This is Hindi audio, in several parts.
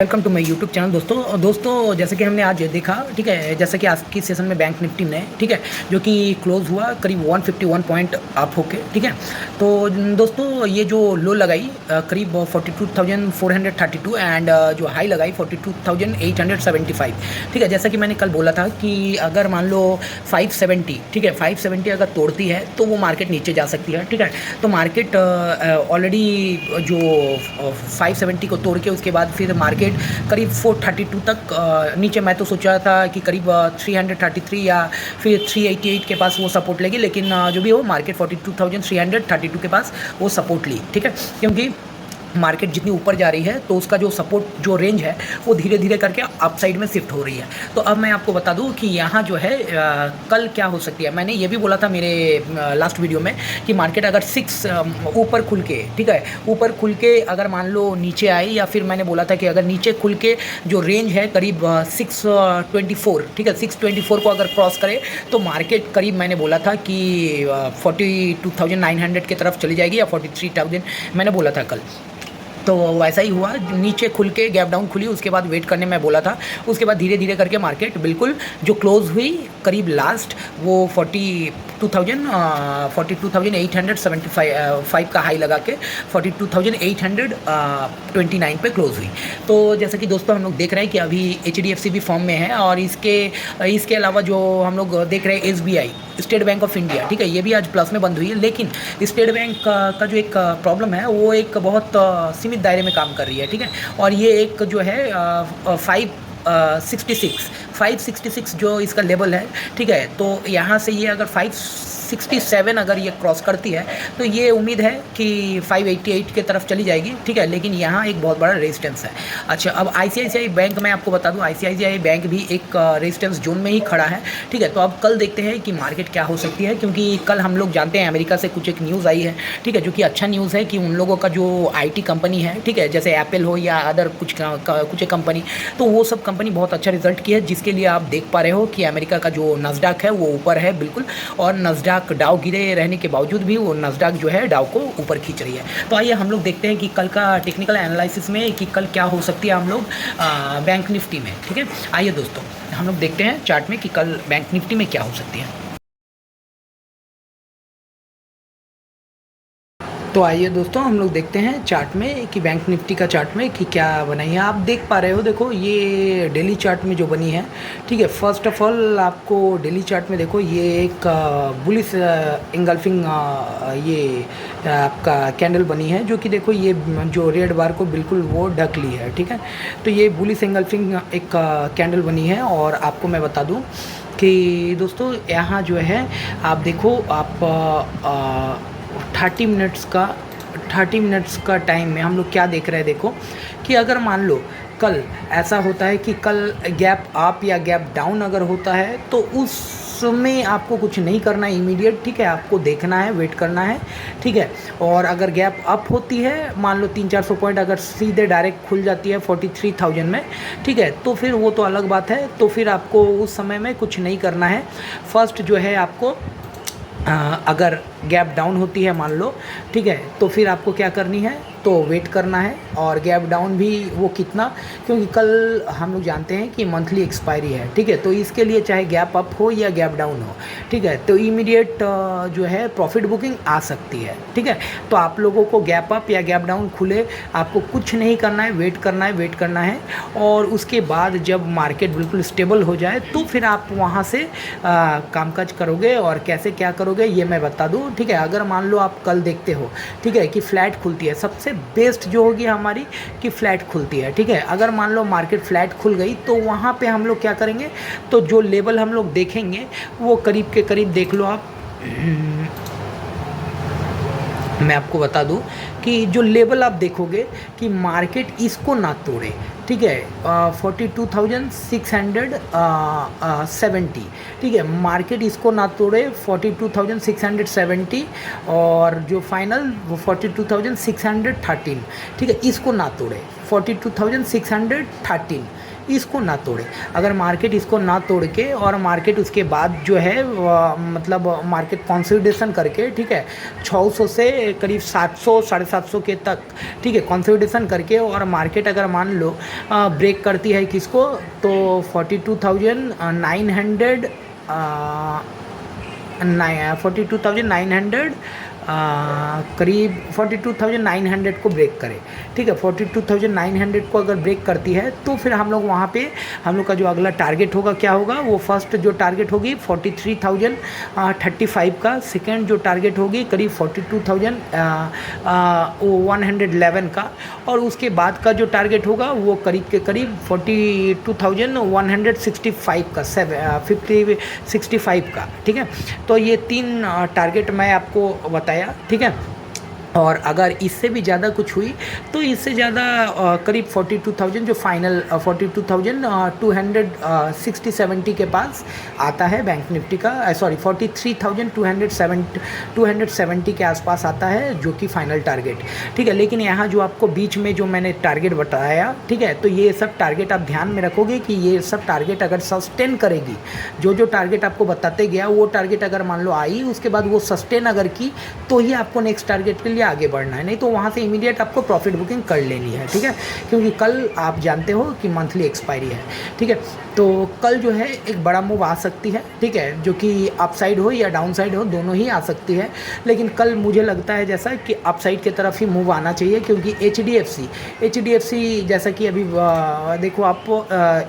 Welcome to my YouTube channel. दोस्तों जैसे कि हमने आज देखा, ठीक है, जैसे कि आज की सेशन में बैंक निफ्टी ने, ठीक है, जो कि क्लोज हुआ करीब 151 पॉइंट अप होके, ठीक है। तो दोस्तों ये जो लो लगाई करीब 42,432 एंड जो हाई लगाई 42,875, ठीक है। जैसा कि मैंने कल बोला था कि अगर मान लो 570, ठीक है, 570 अगर तोड़ती है तो वो मार्केट नीचे जा सकती है, ठीक है। तो मार्केट ऑलरेडी जो 570 को तोड़ के उसके बाद फिर मार्केट करीब 432 तक नीचे, मैं तो सोचा था कि करीब 333 या फिर 388 के पास वो सपोर्ट लेगी, लेकिन जो भी हो मार्केट 42,332 के पास वो सपोर्ट ली, ठीक है। क्योंकि मार्केट जितनी ऊपर जा रही है तो उसका जो सपोर्ट जो रेंज है वो धीरे धीरे करके अप साइड में शिफ्ट हो रही है। तो अब मैं आपको बता दूं कि यहाँ जो है कल क्या हो सकती है। मैंने ये भी बोला था मेरे लास्ट वीडियो में कि मार्केट अगर 6 ऊपर खुल के, ठीक है, ऊपर खुल के अगर मान लो नीचे आई, या फिर मैंने बोला था कि अगर नीचे खुल के जो रेंज है करीब 624, ठीक है, 624 को अगर क्रॉस करे तो मार्केट करीब मैंने बोला था कि 42,900 की तरफ चली जाएगी या 43,000 मैंने बोला था कल। तो वैसा ही हुआ, नीचे खुल के गैप डाउन खुली, उसके बाद वेट करने मैं बोला था। उसके बाद धीरे धीरे करके मार्केट बिल्कुल जो क्लोज हुई करीब लास्ट वो 42,875 का हाई लगा के 42,829 पे क्लोज हुई। तो जैसा कि दोस्तों हम लोग देख रहे हैं कि अभी HDFC भी फॉर्म में है, और इसके अलावा जो हम लोग देख रहे हैं SBI, state bank of India, ठीक है, ये भी आज प्लस में बंद हुई है। लेकिन स्टेट बैंक का जो एक प्रॉब्लम है वो एक बहुत सीमित दायरे में काम कर रही है, ठीक है। और ये एक जो है 566 जो इसका लेवल है, ठीक है। तो यहाँ से ये अगर 567 अगर ये क्रॉस करती है तो ये उम्मीद है कि 588 के तरफ चली जाएगी, ठीक है। लेकिन यहाँ एक बहुत बड़ा रेजिस्टेंस है। अच्छा, अब ICICI बैंक मैं आपको बता दूँ, ICICI बैंक भी एक रेजिस्टेंस जोन में ही खड़ा है, ठीक है। तो अब कल देखते हैं कि मार्केट क्या हो सकती है, क्योंकि कल हम लोग जानते हैं अमेरिका से कुछ एक न्यूज़ आई है, ठीक है, जो कि अच्छा न्यूज़ है कि उन लोगों का जो IT कंपनी है, ठीक है, जैसे एप्पल हो या अदर कुछ एक कंपनी, तो वो सब कंपनी बहुत अच्छा रिजल्ट की है, जिसके लिए आप देख पा रहे हो कि अमेरिका का जो नस्डैक है वो ऊपर है बिल्कुल, और नस्डैक डाउ गिरे रहने के बावजूद भी वो नस्डैक जो है डाउ को ऊपर खींच रही है। तो आइए हम लोग देखते हैं कि कल का टेक्निकल एनालिसिस में कि कल क्या हो सकती है हम लोग बैंक निफ्टी में, ठीक है। आइए दोस्तों हम लोग देखते हैं चार्ट में कि कल बैंक निफ्टी में क्या हो सकती है। तो आइए दोस्तों हम लोग देखते हैं चार्ट में कि बैंक निफ्टी का चार्ट में कि क्या बनाई है। आप देख पा रहे हो, देखो ये डेली चार्ट में जो बनी है, ठीक है। फर्स्ट ऑफ ऑल आपको डेली चार्ट में देखो ये एक बुलिश इंगल्फिंग ये आपका कैंडल बनी है, जो कि देखो ये जो रेड बार को बिल्कुल वो ढक ली है, ठीक है। तो ये बुलिश इंगल्फिंग एक कैंडल बनी है। और आपको मैं बता दूँ कि दोस्तों यहाँ जो है आप देखो, आप 30 मिनट्स का टाइम में हम लोग क्या देख रहे हैं, देखो कि अगर मान लो कल ऐसा होता है कि कल गैप अप या गैप डाउन अगर होता है तो उसमें आपको कुछ नहीं करना है इमीडिएट, ठीक है, आपको देखना है, वेट करना है, ठीक है। और अगर गैप अप होती है, मान लो 300-400 पॉइंट अगर सीधे डायरेक्ट खुल जाती है 43,000 में, ठीक है, तो फिर वो तो अलग बात है। तो फिर आपको उस समय में कुछ नहीं करना है। फर्स्ट जो है आपको अगर गैप डाउन होती है मान लो, ठीक है, तो फिर आपको क्या करनी है, तो वेट करना है। और गैप डाउन भी वो कितना, क्योंकि कल हम लोग जानते हैं कि मंथली एक्सपायरी है, ठीक है। तो इसके लिए चाहे गैप अप हो या गैप डाउन हो, ठीक है, तो इमीडिएट जो है प्रॉफिट बुकिंग आ सकती है, ठीक है। तो आप लोगों को गैप अप या गैप डाउन खुले आपको कुछ नहीं करना है, वेट करना है। और उसके बाद जब मार्केट बिल्कुल स्टेबल हो जाए तो फिर आप वहाँ से कामकाज करोगे। और कैसे क्या करोगे ये मैं बता दूँ, ठीक है। अगर मान लो आप कल देखते हो, ठीक है, कि फ्लैट खुलती है, सबसे बेस्ट जो होगी हमारी कि फ्लैट खुलती है, ठीक है। अगर मान लो मार्केट फ्लैट खुल गई तो वहाँ पे हम लोग क्या करेंगे, तो जो लेवल हम लोग देखेंगे वो करीब के करीब देख लो आप। मैं आपको बता दूं कि जो लेवल आप देखोगे कि मार्केट इसको ना तोड़े, ठीक है, 42,670, ठीक है, मार्केट इसको ना तोड़े 42,670, और जो फाइनल वो 42,613, ठीक है, इसको ना तोड़े 42,613, इसको ना तोड़े। अगर मार्केट इसको ना तोड़ के और मार्केट उसके बाद जो है मतलब मार्केट कंसोलिडेशन करके, ठीक है, 600 से करीब 700 750 के तक, ठीक है, कंसोलिडेशन करके और मार्केट अगर मान लो ब्रेक करती है किसको, तो 42,900 42,900 करीब 42,900 को ब्रेक करे, ठीक है। 42,900 को अगर ब्रेक करती है तो फिर हम लोग वहाँ पे हम लोग का जो अगला टारगेट होगा क्या होगा, वो फर्स्ट जो टारगेट होगी 43,035 का, सेकेंड जो टारगेट होगी करीब 42,111 का, और उसके बाद का जो टारगेट होगा वो करीब के करीब 42,165 का, 65 का, ठीक है। तो ये 3 टारगेट मैं आपको बताया, ठीक है। और अगर इससे भी ज़्यादा कुछ हुई तो इससे ज़्यादा करीब 42,000 जो फाइनल 42,260-70 के पास आता है बैंक निफ्टी का, सॉरी 43,270 के आसपास आता है जो कि फाइनल टारगेट, ठीक है। लेकिन यहाँ जो आपको बीच में जो मैंने टारगेट बताया, ठीक है, तो ये सब टारगेट आप ध्यान में रखोगे कि ये सब टारगेट अगर सस्टेन करेगी, जो टारगेट आपको बताते गया वो टारगेट अगर मान लो आई, उसके बाद वो सस्टेन अगर की, तो ही आपको नेक्स्ट टारगेट के लिए आगे बढ़ना है, नहीं तो वहाँ से इमीडिएट आपको प्रॉफिट बुकिंग कर लेनी है, ठीक है। क्योंकि कल आप जानते हो कि मंथली एक्सपायरी है, ठीक है। तो कल जो है एक बड़ा मूव आ सकती है, ठीक है, जो कि अपसाइड हो या डाउन साइड हो, दोनों ही आ सकती है। लेकिन कल मुझे लगता है जैसा कि अपसाइड की तरफ ही मूव आना चाहिए, क्योंकि एचडीएफसी जैसा कि अभी देखो आप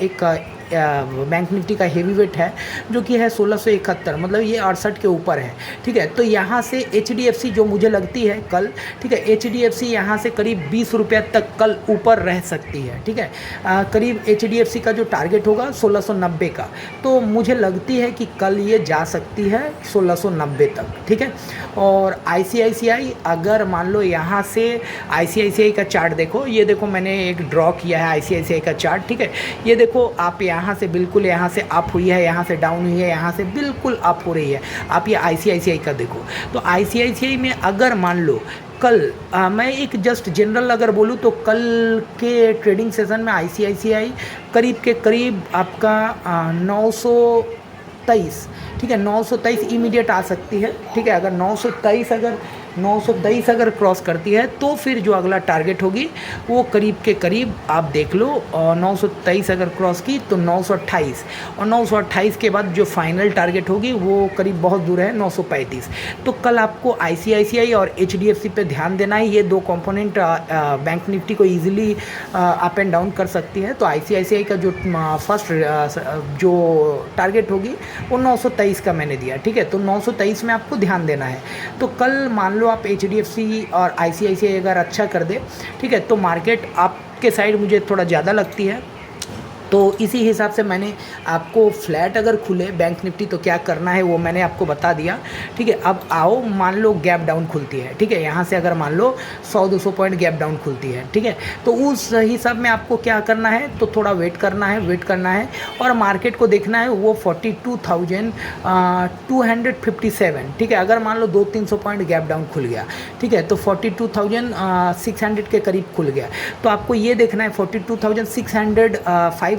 एक बैंक निफ्टी का हेवी वेट है जो कि है 1671, मतलब ये 68 के ऊपर है, ठीक है। तो यहाँ से एचडीएफसी जो मुझे लगती है कल, ठीक है, एचडीएफसी यहाँ से करीब 20 रुपये तक कल ऊपर रह सकती है, ठीक है। करीब एचडीएफसी का जो टारगेट होगा 1690 का, तो मुझे लगती है कि कल ये जा सकती है 1690 तक, ठीक है। और आईसीआईसीआई अगर मान लो यहाँ से आईसीआईसीआई का चार्ट देखो, ये देखो मैंने एक ड्रॉ किया है आईसीआईसीआई का चार्ट, ठीक है। ये देखो आप यहाँ से बिल्कुल यहाँ से अप हुई है, यहाँ से डाउन हुई है, यहाँ से बिल्कुल अप हो रही है। आप ये आईसीआईसीआई का देखो, तो आईसीआईसीआई में अगर मान लो कल मैं एक जस्ट जनरल अगर बोलूँ तो कल के ट्रेडिंग सेशन में आईसीआईसीआई करीब के करीब आपका 923, ठीक है, 923 इमीडिएट आ सकती है, ठीक है। अगर 923 अगर क्रॉस करती है तो फिर जो अगला टारगेट होगी वो करीब के करीब आप देख लो, 923 अगर क्रॉस की तो 928, और 928 के बाद जो फाइनल टारगेट होगी वो करीब बहुत दूर है 935। तो कल आपको आईसीआईसीआई और एचडीएफसी पे ध्यान देना है, ये दो कंपोनेंट बैंक निफ्टी को ईजिली अप एंड डाउन कर सकती है। तो आईसीआईसीआई का जो फर्स्ट जो टारगेट होगी वो 923 का मैंने दिया, ठीक है। तो 923 में आपको ध्यान देना है। तो कल मान लो आप एचडीएफसी और आईसीआईसीआई अगर अच्छा कर दे, ठीक है, तो मार्केट आपके साइड मुझे थोड़ा ज़्यादा लगती है। तो इसी हिसाब से मैंने आपको फ्लैट अगर खुले बैंक निफ्टी तो क्या करना है वो मैंने आपको बता दिया, ठीक है। अब आओ मान लो गैप डाउन खुलती है, ठीक है, यहाँ से अगर मान लो 100-200 पॉइंट गैप डाउन खुलती है, ठीक है, तो उस हिसाब में आपको क्या करना है, तो थोड़ा वेट करना है और मार्केट को देखना है वो 42,257, ठीक है। अगर मान लो 200-300 पॉइंट गैप डाउन खुल गया, ठीक है, तो 42,600 के करीब खुल गया, तो आपको ये देखना है 42,570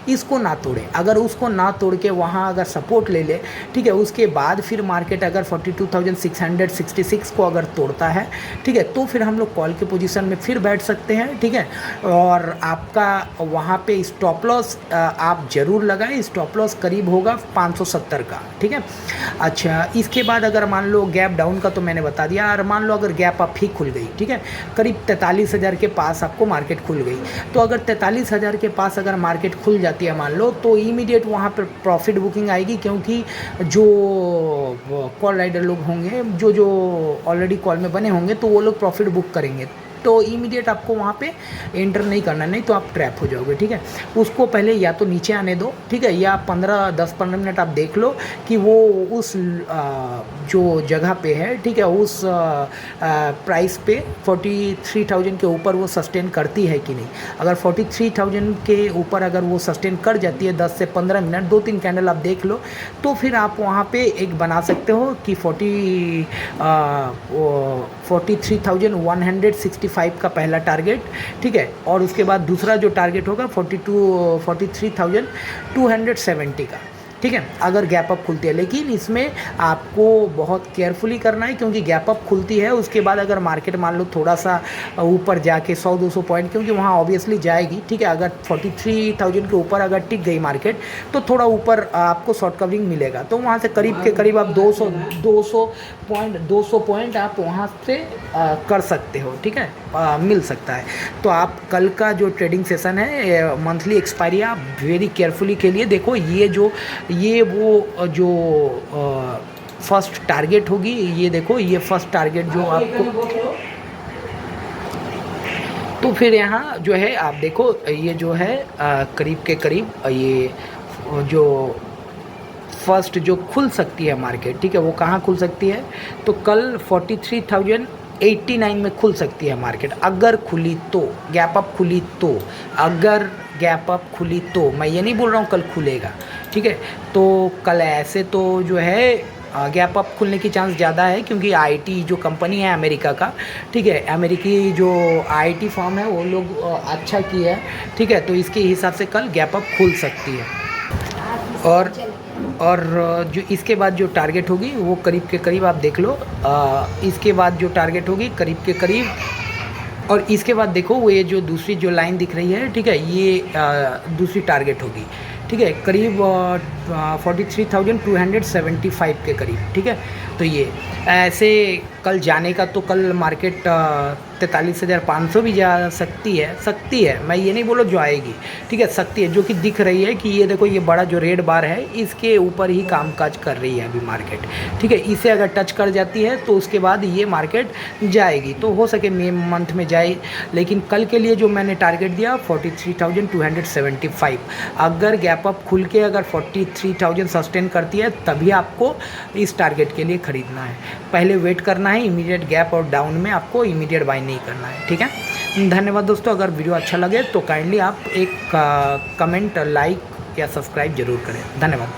इसको ना तोड़े। अगर उसको ना तोड़ के वहाँ अगर सपोर्ट ले ले, ठीक है, उसके बाद फिर मार्केट अगर 42,666 को अगर तोड़ता है, ठीक है, तो फिर हम लोग कॉल के पोजीशन में फिर बैठ सकते हैं, ठीक है। और आपका वहाँ पे स्टॉप लॉस आप ज़रूर लगाएं, स्टॉप लॉस करीब होगा 570 का, ठीक है। अच्छा, इसके बाद अगर मान लो गैप डाउन का तो मैंने बता दिया, और मान लो अगर गैप अप ही खुल गई, ठीक है, करीब 43,000 के पास आपको मार्केट खुल गई, तो अगर 43,000 के पास अगर मार्केट खुल जाती है मान लो, तो इमीडिएट वहाँ पर प्रॉफिट बुकिंग आएगी, क्योंकि जो कॉल राइडर लोग होंगे जो ऑलरेडी कॉल में बने होंगे तो वो लोग प्रॉफिट बुक करेंगे, तो इमीडिएट आपको वहाँ पे एंटर नहीं करना, नहीं तो आप ट्रैप हो जाओगे, ठीक है। उसको पहले या तो नीचे आने दो, ठीक है, या 10-15 मिनट आप देख लो कि वो उस जो जगह पे है, ठीक है, उस प्राइस पे 43,000 के ऊपर वो सस्टेन करती है कि नहीं। अगर 43,000 के ऊपर अगर वो सस्टेन कर जाती है 10 से 15 मिनट, 2-3 कैंडल आप देख लो, तो फिर आप वहाँ पे एक बना सकते हो कि 43,165 का पहला टारगेट, ठीक है। और उसके बाद दूसरा जो टारगेट होगा 43,270 का, ठीक है, अगर गैप अप खुलती है। लेकिन इसमें आपको बहुत केयरफुली करना है, क्योंकि गैप अप खुलती है उसके बाद अगर मार्केट मान लो थोड़ा सा ऊपर जाके 100-200 पॉइंट, क्योंकि वहाँ ऑब्वियसली जाएगी, ठीक है। अगर 43,000 के ऊपर अगर टिक गई मार्केट तो थोड़ा ऊपर आपको शॉर्ट कवरिंग मिलेगा, तो वहाँ से करीब के करीब आप 200 पॉइंट आप वहाँ से कर सकते हो, ठीक है, मिल सकता है। तो आप कल का जो ट्रेडिंग सेशन है मंथली एक्सपायरी आप वेरी केयरफुली के लिए देखो। ये वो जो फर्स्ट टारगेट होगी, ये देखो, ये फर्स्ट टारगेट जो आपको, तो फिर यहाँ जो है आप देखो ये जो है करीब के करीब ये जो फर्स्ट जो खुल सकती है मार्केट, ठीक है, वो कहाँ खुल सकती है, तो कल 43,089 में खुल सकती है मार्केट, अगर खुली तो, गैप अप खुली तो, अगर गैप अप खुली तो, मैं ये नहीं बोल रहा हूँ कल खुलेगा, ठीक है। तो कल ऐसे तो जो है गैप अप खुलने की चांस ज़्यादा है, क्योंकि आईटी जो कंपनी है अमेरिका का, ठीक है, अमेरिकी जो आईटी फर्म है वो लोग अच्छा किया है, ठीक है, तो इसके हिसाब से कल गैप अप खुल सकती है। और जो इसके बाद जो टारगेट होगी वो करीब के करीब आप देख लो, इसके बाद जो टारगेट होगी करीब के करीब, और इसके बाद देखो वो ये जो दूसरी जो लाइन दिख रही है, ठीक है, ये दूसरी टारगेट होगी, ठीक है, करीब 43,275 के करीब, ठीक है। तो ये ऐसे कल जाने का, तो कल मार्केट 43,500 भी जा सकती है, मैं ये नहीं बोलो जो आएगी, ठीक है, सकती है, जो कि दिख रही है कि ये देखो ये बड़ा जो रेड बार है इसके ऊपर ही कामकाज कर रही है अभी मार्केट, ठीक है। इसे अगर टच कर जाती है तो उसके बाद ये मार्केट जाएगी, तो हो सके मे मंथ में जाए। लेकिन कल के लिए जो मैंने टारगेट दिया 43,275, अगर गैप अप खुल के अगर 43,000 सस्टेन करती है तभी आपको इस टारगेट के लिए ख़रीदना है, पहले वेट करना है, इमीडिएट गैप और डाउन में आपको इमीडिएट बाय नहीं करना है, ठीक है। धन्यवाद दोस्तों, अगर वीडियो अच्छा लगे तो काइंडली आप एक कमेंट, लाइक या सब्सक्राइब जरूर करें। धन्यवाद।